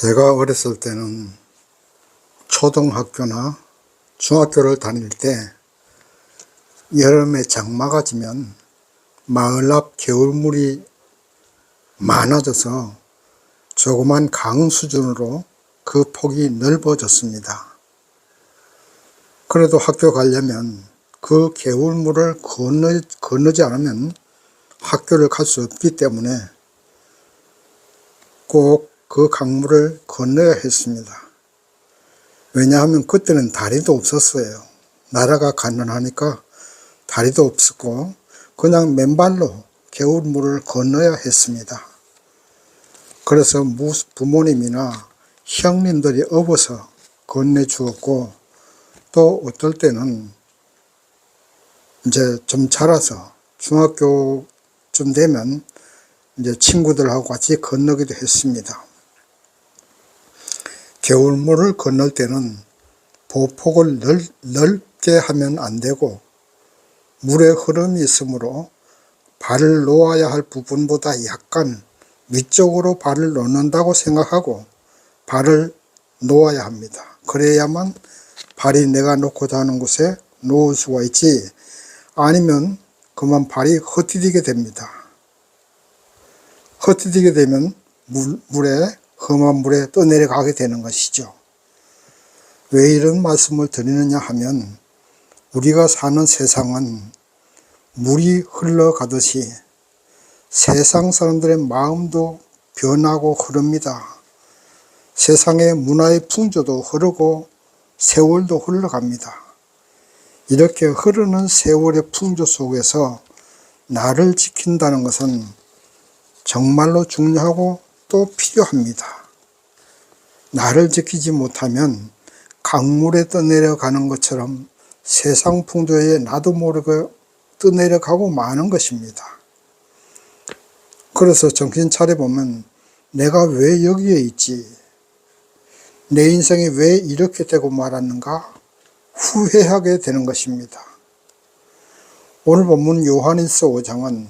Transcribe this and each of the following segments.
제가 어렸을 때는 초등학교나 중학교를 다닐 때 여름에 장마가 지면 마을 앞 개울물이 많아져서 조그만 강 수준으로 그 폭이 넓어졌습니다. 그래도 학교 가려면 그 개울물을 건너지 않으면 학교를 갈 수 없기 때문에 꼭 그 강물을 건너야 했습니다. 왜냐하면 그때는 다리도 없었어요. 나라가 가난하니까 다리도 없었고 그냥 맨발로 개울물을 건너야 했습니다. 그래서 부모님이나 형님들이 업어서 건네주었고, 또 어떨 때는 이제 좀 자라서 중학교쯤 되면 이제 친구들하고 같이 건너기도 했습니다. 개울물을 건널 때는 보폭을 넓게 하면 안 되고 물의 흐름이 있으므로 발을 놓아야 할 부분보다 약간 위쪽으로 발을 놓는다고 생각하고 발을 놓아야 합니다. 그래야만 발이 내가 놓고자 하는 곳에 놓을 수가 있지, 아니면 그만 발이 헛디디게 됩니다. 헛디디게 되면 험한 물에 떠내려가게 되는 것이죠. 왜 이런 말씀을 드리느냐 하면, 우리가 사는 세상은 물이 흘러가듯이 세상 사람들의 마음도 변하고 흐릅니다. 세상의 문화의 풍조도 흐르고 세월도 흘러갑니다. 이렇게 흐르는 세월의 풍조 속에서 나를 지킨다는 것은 정말로 중요하고 또 필요합니다. 나를 지키지 못하면 강물에 떠내려가는 것처럼 세상 풍조에 나도 모르게 떠내려가고 마는 것입니다. 그래서 정신 차려보면 내가 왜 여기에 있지? 내 인생이 왜 이렇게 되고 말았는가? 후회하게 되는 것입니다. 오늘 본문 요한일서 5장은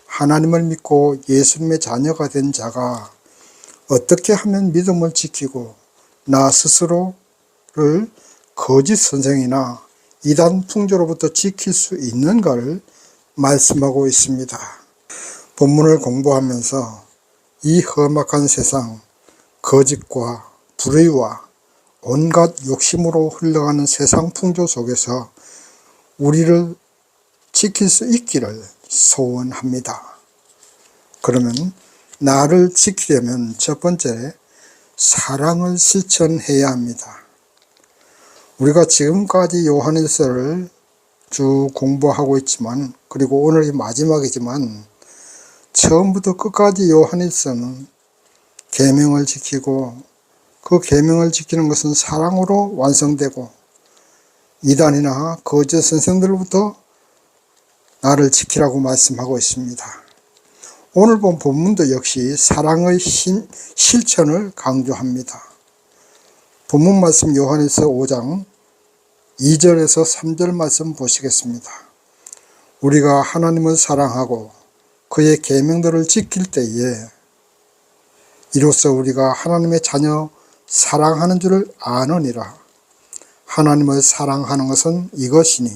하나님을 믿고 예수님의 자녀가 된 자가 어떻게 하면 믿음을 지키고 나 스스로를 거짓 선생이나 이단 풍조로부터 지킬 수 있는가를 말씀하고 있습니다. 본문을 공부하면서 이 험악한 세상, 거짓과 불의와 온갖 욕심으로 흘러가는 세상 풍조 속에서 우리를 지킬 수 있기를 소원합니다. 그러면 나를 지키려면 첫 번째, 사랑을 실천해야 합니다. 우리가 지금까지 요한일서를 쭉 공부하고 있지만, 그리고 오늘이 마지막이지만, 처음부터 끝까지 요한일서는 계명을 지키고, 그 계명을 지키는 것은 사랑으로 완성되고, 이단이나 거짓 선생들로부터 나를 지키라고 말씀하고 있습니다. 오늘 본 본문도 역시 사랑의 실천을 강조합니다. 본문 말씀 요한일서 5장 2절에서 3절 말씀 보시겠습니다. 우리가 하나님을 사랑하고 그의 계명들을 지킬 때에 이로써 우리가 하나님의 자녀 사랑하는 줄을 아느니라. 하나님을 사랑하는 것은 이것이니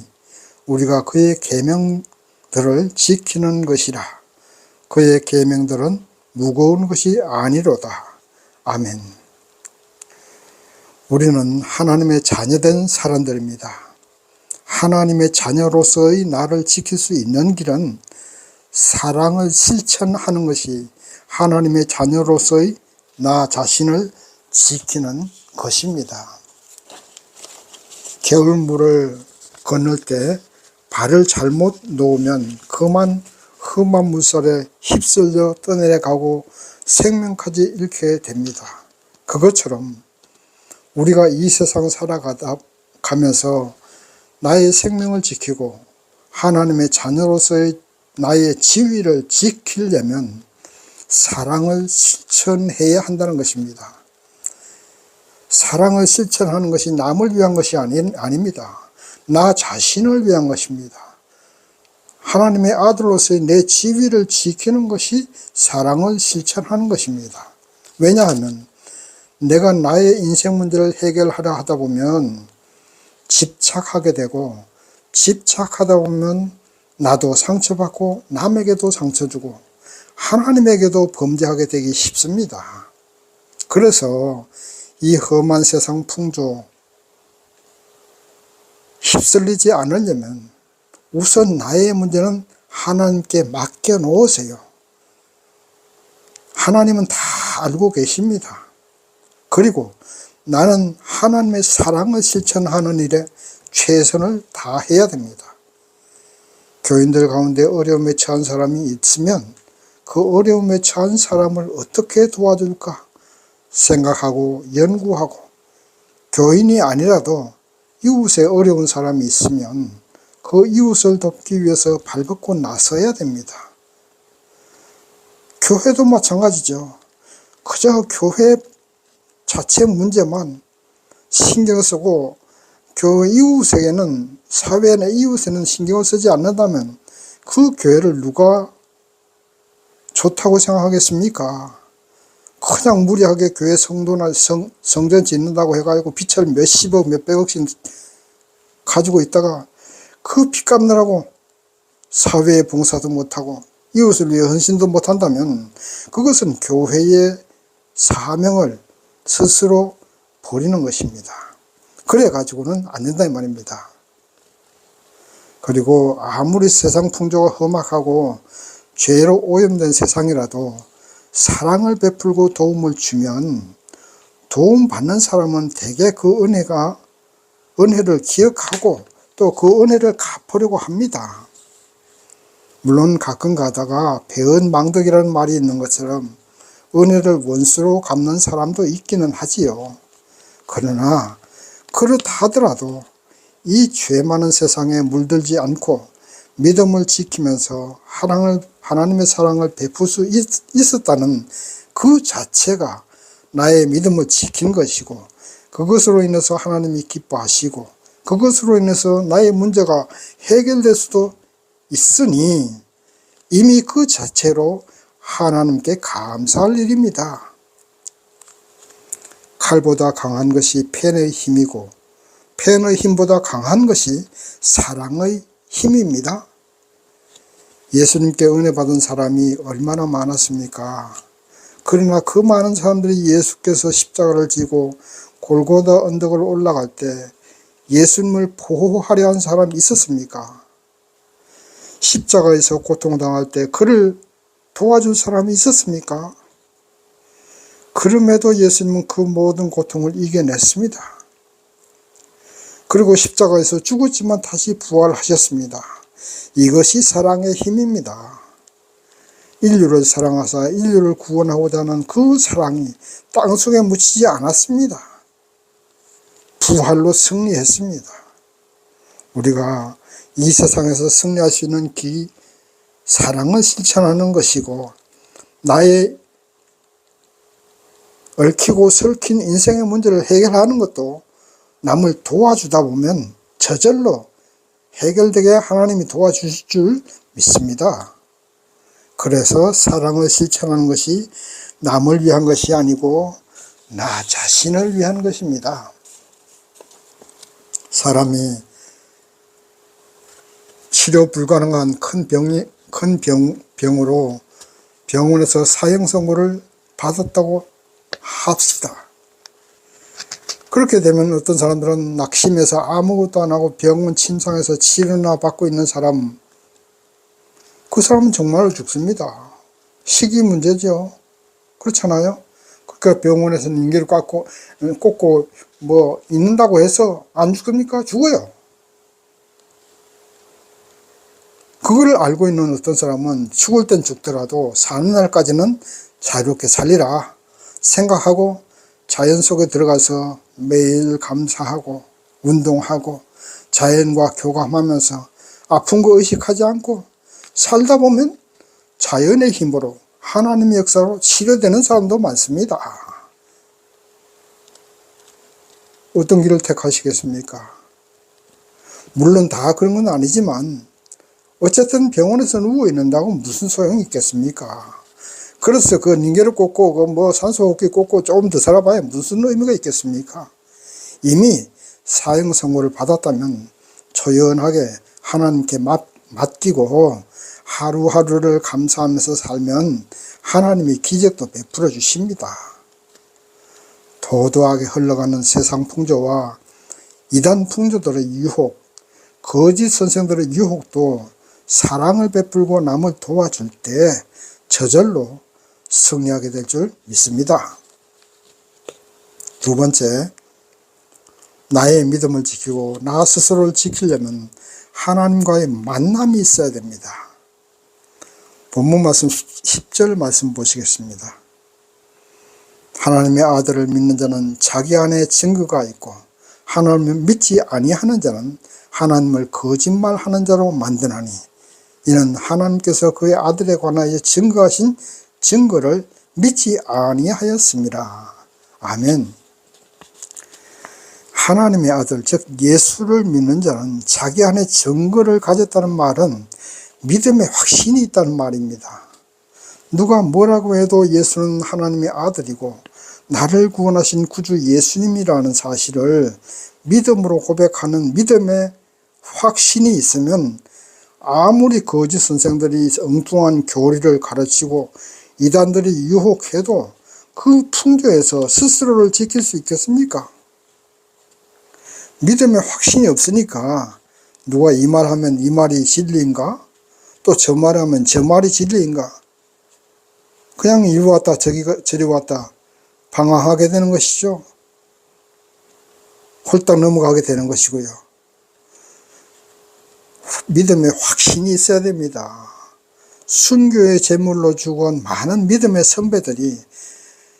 우리가 그의 계명들을 지키는 것이라. 그의 계명들은 무거운 것이 아니로다. 아멘. 우리는 하나님의 자녀된 사람들입니다. 하나님의 자녀로서의 나를 지킬 수 있는 길은 사랑을 실천하는 것이 하나님의 자녀로서의 나 자신을 지키는 것입니다. 개울물을 건널 때 발을 잘못 놓으면 그만 험한 물살에 휩쓸려 떠내려가고 생명까지 잃게 됩니다. 그것처럼 우리가 이 세상 살아가면서 나의 생명을 지키고 하나님의 자녀로서의 나의 지위를 지키려면 사랑을 실천해야 한다는 것입니다. 사랑을 실천하는 것이 남을 위한 것이 아닙니다. 나 자신을 위한 것입니다. 하나님의 아들로서의 내 지위를 지키는 것이 사랑을 실천하는 것입니다. 왜냐하면 내가 나의 인생 문제를 해결하려 하다 보면 집착하게 되고, 집착하다 보면 나도 상처받고 남에게도 상처 주고 하나님에게도 범죄하게 되기 쉽습니다. 그래서 이 험한 세상 풍조 휩쓸리지 않으려면 우선 나의 문제는 하나님께 맡겨 놓으세요. 하나님은 다 알고 계십니다. 그리고 나는 하나님의 사랑을 실천하는 일에 최선을 다해야 됩니다. 교인들 가운데 어려움에 처한 사람이 있으면 그 어려움에 처한 사람을 어떻게 도와줄까 생각하고 연구하고, 교인이 아니라도 이웃에 어려운 사람이 있으면 그 이웃을 돕기 위해서 발벗고 나서야 됩니다. 교회도 마찬가지죠. 그저 교회 자체 문제만 신경 쓰고 교회 이웃에게는, 사회 내 이웃에는 신경을 쓰지 않는다면 그 교회를 누가 좋다고 생각하겠습니까? 그냥 무리하게 교회 성도나 성전 짓는다고 해가지고 빚을 몇십억 몇백억씩 가지고 있다가 그 빚 갚느라고 사회에 봉사도 못하고 이웃을 위해 헌신도 못한다면 그것은 교회의 사명을 스스로 버리는 것입니다. 그래 가지고는 안 된다 이 말입니다. 그리고 아무리 세상 풍조가 험악하고 죄로 오염된 세상이라도 사랑을 베풀고 도움을 주면 도움받는 사람은 대개 그 은혜를 기억하고 또 그 은혜를 갚으려고 합니다. 물론 가끔 가다가 배은 망덕이라는 말이 있는 것처럼 은혜를 원수로 갚는 사람도 있기는 하지요. 그러나 그렇다 하더라도 이 죄 많은 세상에 물들지 않고 믿음을 지키면서 하나님의 사랑을 베풀 수 있었다는 그 자체가 나의 믿음을 지킨 것이고, 그것으로 인해서 하나님이 기뻐하시고 그것으로 인해서 나의 문제가 해결될 수도 있으니 이미 그 자체로 하나님께 감사할 일입니다. 칼보다 강한 것이 펜의 힘이고 펜의 힘보다 강한 것이 사랑의 힘입니다. 예수님께 은혜 받은 사람이 얼마나 많았습니까? 그러나 그 많은 사람들이 예수께서 십자가를 지고 골고다 언덕을 올라갈 때 예수님을 보호하려 한 사람이 있었습니까? 십자가에서 고통당할 때 그를 도와줄 사람이 있었습니까? 그럼에도 예수님은 그 모든 고통을 이겨냈습니다. 그리고 십자가에서 죽었지만 다시 부활하셨습니다. 이것이 사랑의 힘입니다. 인류를 사랑하사 인류를 구원하고자 하는 그 사랑이 땅속에 묻히지 않았습니다. 부활로 승리했습니다. 우리가 이 세상에서 승리할 수 있는 길, 사랑을 실천하는 것이고, 나의 얽히고 설킨 인생의 문제를 해결하는 것도 남을 도와주다 보면 저절로 해결되게 하나님이 도와주실 줄 믿습니다. 그래서 사랑을 실천하는 것이 남을 위한 것이 아니고 나 자신을 위한 것입니다. 사람이 치료 불가능한 큰 병으로 병원에서 사형 선고를 받았다고 합시다. 그렇게 되면 어떤 사람들은 낙심해서 아무것도 안 하고 병원 침상에서 치료나 받고 있는 사람, 그 사람은 정말로 죽습니다. 시기 문제죠. 그렇잖아요. 그러니까 병원에서 인계를 꽂고 뭐 있는다고 해서 안 죽습니까? 죽어요. 그걸 알고 있는 어떤 사람은 죽을 땐 죽더라도 사는 날까지는 자유롭게 살리라 생각하고 자연 속에 들어가서 매일 감사하고 운동하고 자연과 교감하면서 아픈 거 의식하지 않고 살다 보면 자연의 힘으로 하나님의 역사로 치료되는 사람도 많습니다. 어떤 길을 택하시겠습니까? 물론 다 그런 건 아니지만 어쨌든 병원에서 누워 있는다고 무슨 소용이 있겠습니까? 그래서 그 닌게를 꽂고 그 뭐 산소호흡기 꽂고 조금 더 살아봐야 무슨 의미가 있겠습니까? 이미 사형 선고를 받았다면 초연하게 하나님께 맡기고 하루하루를 감사하면서 살면 하나님이 기적도 베풀어 주십니다. 도도하게 흘러가는 세상 풍조와 이단 풍조들의 유혹, 거짓 선생들의 유혹도 사랑을 베풀고 남을 도와줄 때 저절로 승리하게 될 줄 믿습니다. 두 번째, 나의 믿음을 지키고 나 스스로를 지키려면 하나님과의 만남이 있어야 됩니다. 본문 말씀 10절 말씀 보시겠습니다. 하나님의 아들을 믿는 자는 자기 안에 증거가 있고 하나님을 믿지 아니하는 자는 하나님을 거짓말하는 자로 만드나니 이는 하나님께서 그의 아들에 관하여 증거하신 증거를 믿지 아니하였습니다. 아멘. 하나님의 아들 즉 예수를 믿는 자는 자기 안에 증거를 가졌다는 말은 믿음의 확신이 있다는 말입니다. 누가 뭐라고 해도 예수는 하나님의 아들이고 나를 구원하신 구주 예수님이라는 사실을 믿음으로 고백하는 믿음의 확신이 있으면 아무리 거짓 선생들이 엉뚱한 교리를 가르치고 이단들이 유혹해도 그 풍조에서 스스로를 지킬 수 있겠습니까? 믿음의 확신이 없으니까 누가 이 말하면 이 말이 진리인가? 또 저 말하면 저 말이 진리인가? 그냥 이리 왔다 저리 왔다 방황하게 되는 것이죠. 홀딱 넘어가게 되는 것이고요. 믿음의 확신이 있어야 됩니다. 순교의 제물로 죽은 많은 믿음의 선배들이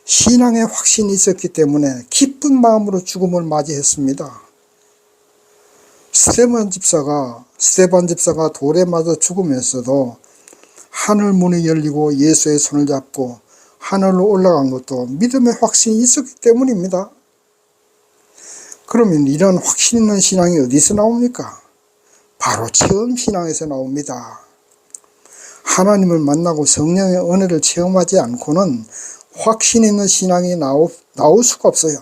신앙의 확신이 있었기 때문에 기쁜 마음으로 죽음을 맞이했습니다. 스테반 집사가 돌에 맞아 죽으면서도 하늘 문이 열리고 예수의 손을 잡고 하늘로 올라간 것도 믿음의 확신이 있었기 때문입니다. 그러면 이런 확신 있는 신앙이 어디서 나옵니까? 바로 체험 신앙에서 나옵니다. 하나님을 만나고 성령의 은혜를 체험하지 않고는 확신 있는 신앙이 나올 수가 없어요.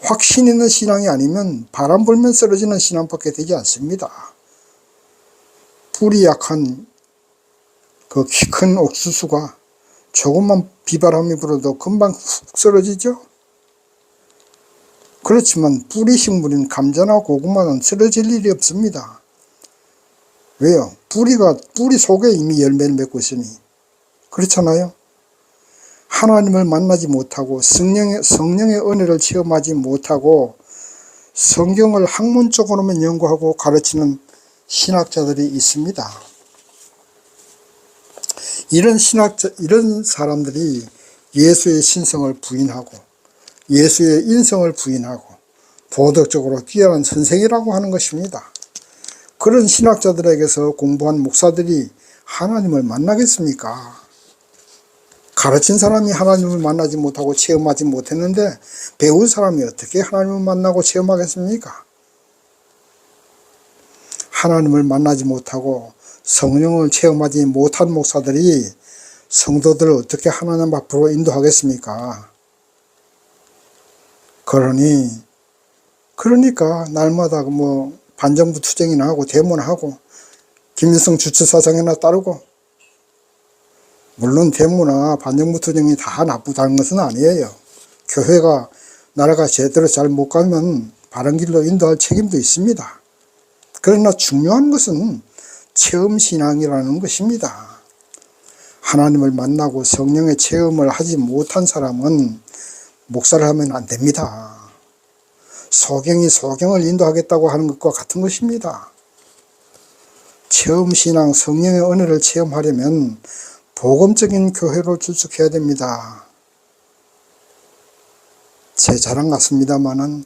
확신 있는 신앙이 아니면 바람 불면 쓰러지는 신앙밖에 되지 않습니다. 불이 약한 그 키 큰 옥수수가 조금만 비바람이 불어도 금방 훅 쓰러지죠. 그렇지만 뿌리 식물인 감자나 고구마는 쓰러질 일이 없습니다. 왜요? 뿌리 속에 이미 열매를 맺고 있으니. 그렇잖아요. 하나님을 만나지 못하고 성령의 은혜를 체험하지 못하고 성경을 학문적으로만 연구하고 가르치는 신학자들이 있습니다. 이런 사람들이 예수의 신성을 부인하고 예수의 인성을 부인하고 도덕적으로 뛰어난 선생이라고 하는 것입니다. 그런 신학자들에게서 공부한 목사들이 하나님을 만나겠습니까? 가르친 사람이 하나님을 만나지 못하고 체험하지 못했는데 배운 사람이 어떻게 하나님을 만나고 체험하겠습니까? 하나님을 만나지 못하고 성령을 체험하지 못한 목사들이 성도들을 어떻게 하나님 앞으로 인도하겠습니까? 그러니까 날마다 뭐 반정부 투쟁이나 하고 데모나 김일성 주체사상이나 따르고, 물론 데모나 반정부 투쟁이 다 나쁘다는 것은 아니에요. 교회가 나라가 제대로 잘 못 가면 바른 길로 인도할 책임도 있습니다. 그러나 중요한 것은 체험신앙이라는 것입니다. 하나님을 만나고 성령의 체험을 하지 못한 사람은 목사를 하면 안 됩니다. 소경이 소경을 인도하겠다고 하는 것과 같은 것입니다. 체험신앙, 성령의 은혜를 체험하려면 복음적인 교회로 출석해야 됩니다. 제 자랑 같습니다마는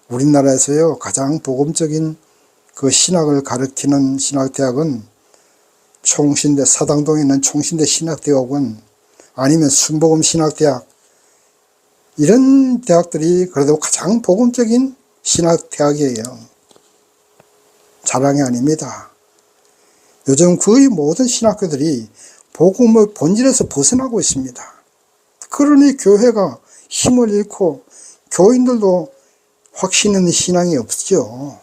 우리나라에서요 가장 복음적인 그 신학을 가르치는 신학대학은 총신대, 사당동에 있는 총신대 신학대학원, 아니면 순복음 신학대학, 이런 대학들이 그래도 가장 복음적인 신학대학이에요. 자랑이 아닙니다. 요즘 거의 모든 신학교들이 복음의 본질에서 벗어나고 있습니다. 그러니 교회가 힘을 잃고 교인들도 확신 있는 신앙이 없죠.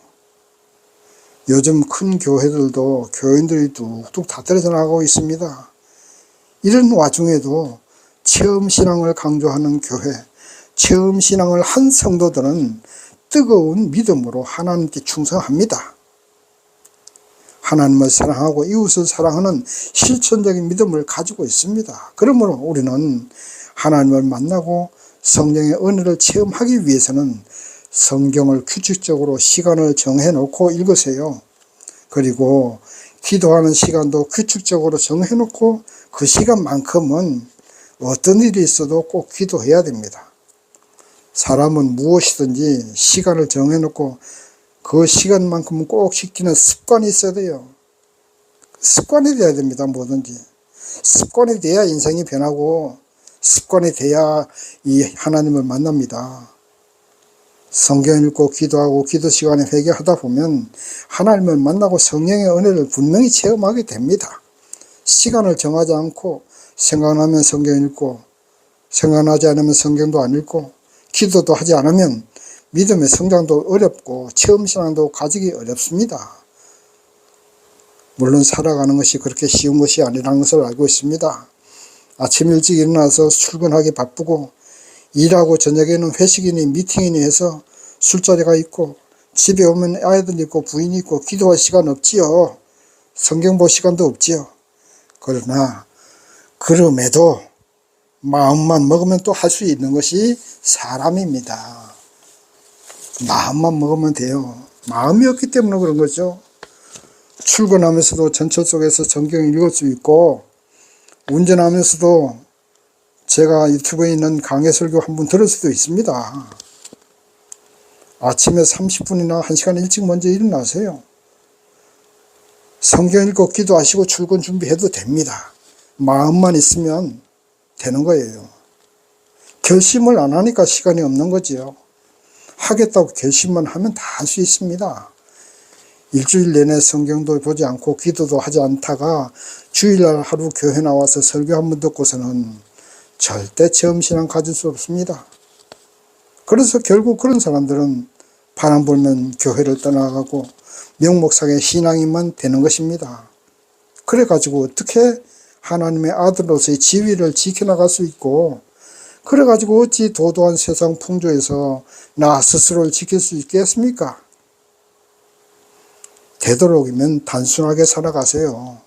요즘 큰 교회들도 교인들이 뚝뚝 다 떨어져 나가고 있습니다. 이런 와중에도 체험신앙을 강조하는 교회, 체험신앙을 한 성도들은 뜨거운 믿음으로 하나님께 충성합니다. 하나님을 사랑하고 이웃을 사랑하는 실천적인 믿음을 가지고 있습니다. 그러므로 우리는 하나님을 만나고 성령의 은혜를 체험하기 위해서는 성경을 규칙적으로 시간을 정해놓고 읽으세요. 그리고 기도하는 시간도 규칙적으로 정해놓고 그 시간만큼은 어떤 일이 있어도 꼭 기도해야 됩니다. 사람은 무엇이든지 시간을 정해놓고 그 시간만큼은 꼭 지키는 습관이 있어야 돼요. 습관이 돼야 됩니다. 뭐든지. 습관이 돼야 인생이 변하고 습관이 돼야 이 하나님을 만납니다. 성경 읽고 기도하고 기도 시간에 회개하다 보면 하나님을 만나고 성령의 은혜를 분명히 체험하게 됩니다. 시간을 정하지 않고 생각나면 성경 읽고 생각나지 않으면 성경도 안 읽고 기도도 하지 않으면 믿음의 성장도 어렵고 체험신앙도 가지기 어렵습니다. 물론 살아가는 것이 그렇게 쉬운 것이 아니라는 것을 알고 있습니다. 아침 일찍 일어나서 출근하기 바쁘고 일하고 저녁에는 회식이니 미팅이니 해서 술자리가 있고 집에 오면 아이들 있고 부인이 있고 기도할 시간 없지요. 성경 볼 시간도 없지요. 그러나 그럼에도 마음만 먹으면 또 할 수 있는 것이 사람입니다. 마음만 먹으면 돼요. 마음이 없기 때문에 그런 거죠. 출근하면서도 전철 속에서 성경 읽을 수 있고 운전하면서도 제가 유튜브에 있는 강해 설교 한번 들을 수도 있습니다. 아침에 30분이나 1시간 일찍 먼저 일어나세요. 성경 읽고 기도하시고 출근 준비해도 됩니다. 마음만 있으면 되는 거예요. 결심을 안 하니까 시간이 없는 거지요. 하겠다고 결심만 하면 다 할 수 있습니다. 일주일 내내 성경도 보지 않고 기도도 하지 않다가 주일날 하루 교회 나와서 설교 한번 듣고서는 절대 체험신앙 가질 수 없습니다. 그래서 결국 그런 사람들은 바람 불면 교회를 떠나가고 명목상의 신앙인만 되는 것입니다. 그래가지고 어떻게 하나님의 아들로서의 지위를 지켜나갈 수 있고 그래가지고 어찌 도도한 세상 풍조에서 나 스스로를 지킬 수 있겠습니까? 되도록이면 단순하게 살아가세요.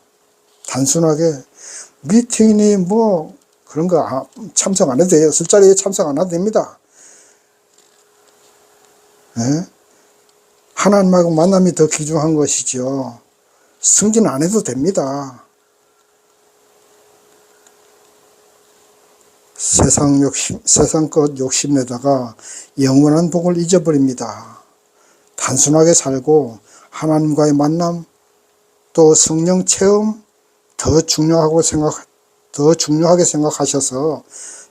단순하게 미팅이니 뭐 그런 거 참석 안 해도 돼요. 술자리에 참석 안 해도 됩니다. 예? 하나님하고 만남이 더 귀중한 것이죠. 승진 안 해도 됩니다. 세상 것 욕심내다가 영원한 복을 잊어버립니다. 단순하게 살고 하나님과의 만남 또 성령 체험 더 중요하게 생각하셔서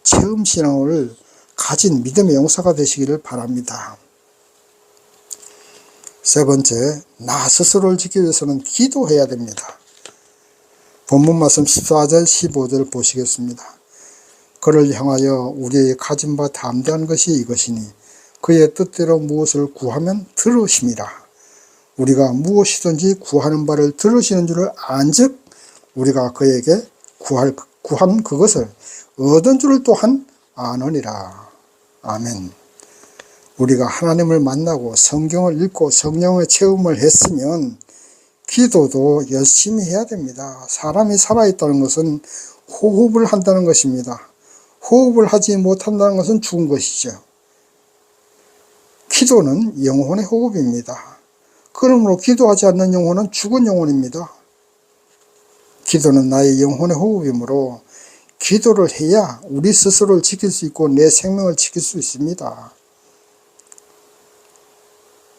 체험 신앙을 가진 믿음의 용사가 되시기를 바랍니다. 세 번째, 나 스스로를 지키기 위해서는 기도해야 됩니다. 본문 말씀 14절 15절 보시겠습니다. 그를 향하여 우리의 가진 바 담대한 것이 이것이니 그의 뜻대로 무엇을 구하면 들으심이라. 우리가 무엇이든지 구하는 바를 들으시는 줄을 안즉 우리가 그에게 구한 그것을 얻은 줄을 또한 아느니라. 아멘. 우리가 하나님을 만나고 성경을 읽고 성령의 체험을 했으면 기도도 열심히 해야 됩니다. 사람이 살아있다는 것은 호흡을 한다는 것입니다. 호흡을 하지 못한다는 것은 죽은 것이죠. 기도는 영혼의 호흡입니다. 그러므로 기도하지 않는 영혼은 죽은 영혼입니다. 기도는 나의 영혼의 호흡이므로 기도를 해야 우리 스스로를 지킬 수 있고 내 생명을 지킬 수 있습니다.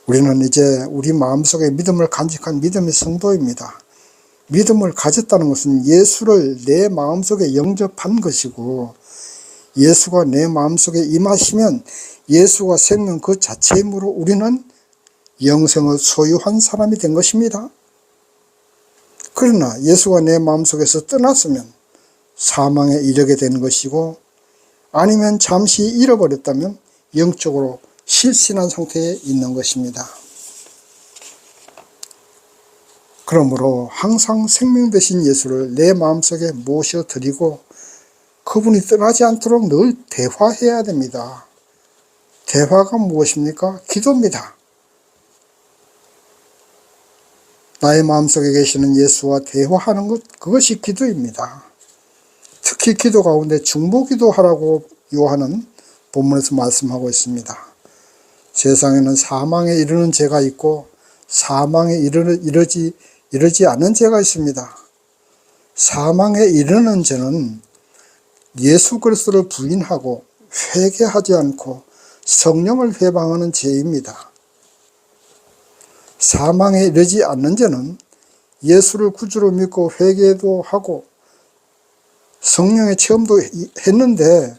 우리는 이제 우리 마음속에 믿음을 간직한 믿음의 성도입니다. 믿음을 가졌다는 것은 예수를 내 마음속에 영접한 것이고 예수가 내 마음속에 임하시면 예수가 생명 그 자체이므로 우리는 영생을 소유한 사람이 된 것입니다. 그러나 예수가 내 마음속에서 떠났으면 사망에 이르게 되는 것이고, 아니면 잠시 잃어버렸다면 영적으로 실신한 상태에 있는 것입니다. 그러므로 항상 생명 되신 예수를 내 마음속에 모셔드리고 그분이 떠나지 않도록 늘 대화해야 됩니다. 대화가 무엇입니까? 기도입니다. 나의 마음속에 계시는 예수와 대화하는 것, 그것이 기도입니다. 특히 기도 가운데 중보기도 하라고 요한은 본문에서 말씀하고 있습니다. 세상에는 사망에 이르는 죄가 있고 사망에 이르지 않는 죄가 있습니다. 사망에 이르는 죄는 예수 그리스도를 부인하고 회개하지 않고 성령을 회방하는 죄입니다. 사망에 이르지 않는 죄는 예수를 구주로 믿고 회개도 하고 성령의 체험도 했는데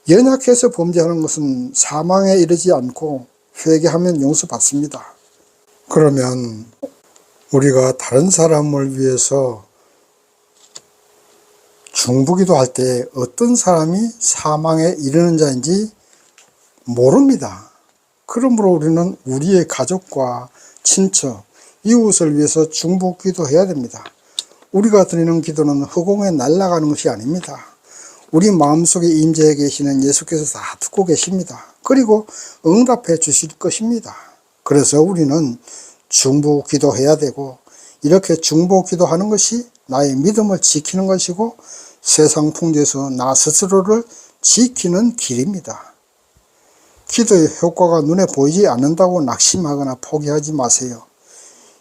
연약해서 범죄하는 것은 사망에 이르지 않고 회개하면 용서받습니다. 그러면 우리가 다른 사람을 위해서 중보기도 할 때 어떤 사람이 사망에 이르는 자인지 모릅니다. 그러므로 우리는 우리의 가족과 친척, 이웃을 위해서 중보기도 해야 됩니다. 우리가 드리는 기도는 허공에 날아가는 것이 아닙니다. 우리 마음속에 임재해 계시는 예수께서 다 듣고 계십니다. 그리고 응답해 주실 것입니다. 그래서 우리는 중보기도 해야 되고, 이렇게 중보기도하는 것이 나의 믿음을 지키는 것이고 세상 풍조에서 나 스스로를 지키는 길입니다. 기도의 효과가 눈에 보이지 않는다고 낙심하거나 포기하지 마세요.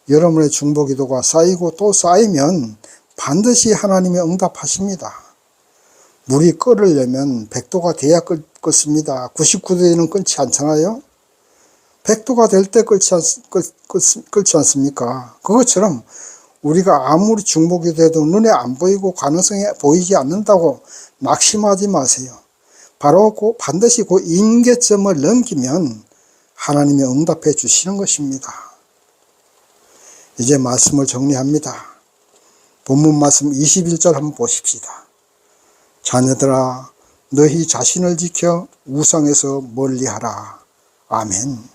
여러분의 중보기도가 쌓이고 또 쌓이면 반드시 하나님이 응답하십니다. 물이 끓으려면 100도가 돼야 끓습니다. 99도에는 끓지 않잖아요. 100도가 될 때 끓지 않습니까? 그것처럼 우리가 아무리 중보기도해도 눈에 안 보이고 가능성이 보이지 않는다고 낙심하지 마세요. 바로 반드시 그 임계점을 넘기면 하나님이 응답해 주시는 것입니다. 이제 말씀을 정리합니다. 본문 말씀 21절 한번 보십시다. 자녀들아, 너희 자신을 지켜 우상에서 멀리하라. 아멘.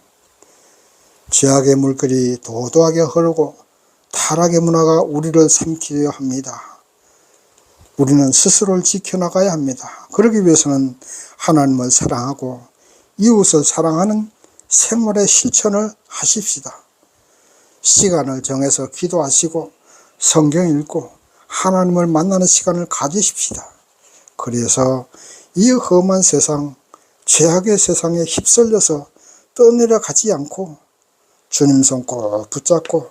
죄악의 물결이 도도하게 흐르고 타락의 문화가 우리를 삼키려 합니다. 우리는 스스로를 지켜나가야 합니다. 그러기 위해서는 하나님을 사랑하고 이웃을 사랑하는 생활의 실천을 하십시다. 시간을 정해서 기도하시고 성경 읽고 하나님을 만나는 시간을 가지십시다. 그래서 이 험한 세상, 죄악의 세상에 휩쓸려서 떠내려가지 않고 주님 손 꼭 붙잡고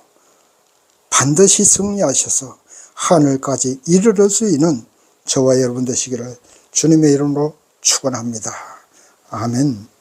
반드시 승리하셔서 하늘까지 이르를 수 있는 저와 여러분 되시기를 주님의 이름으로 축원합니다. 아멘.